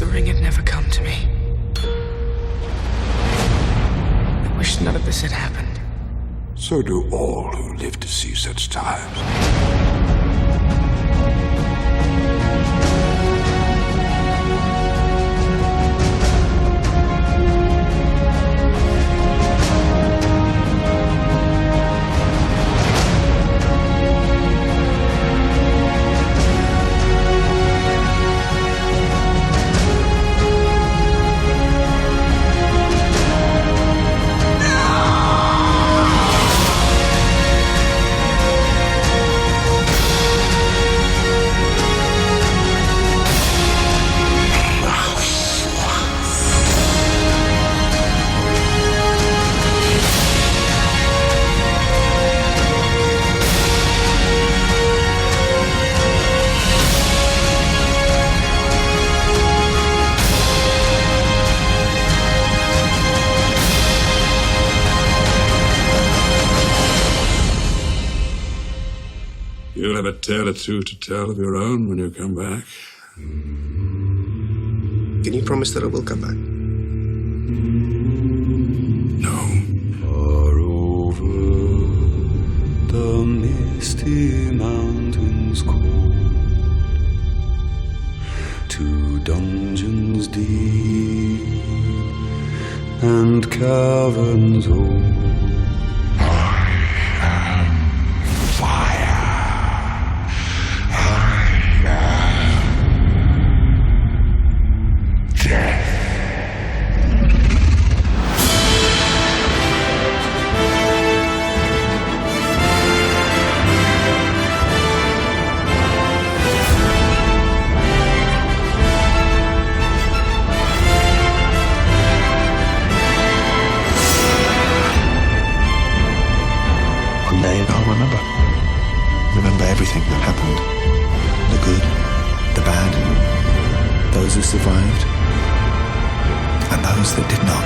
the ring had never come to me. I wish none of this had happened. So do all who live to see such times. You'll have a tale or two to tell of your own when you come back. Can you promise that I will come back? No. Far over the misty mountains cold, to dungeons deep and caverns old. One day I'll remember. Remember everything that happened. The good, the bad, those who survived, and those that did not.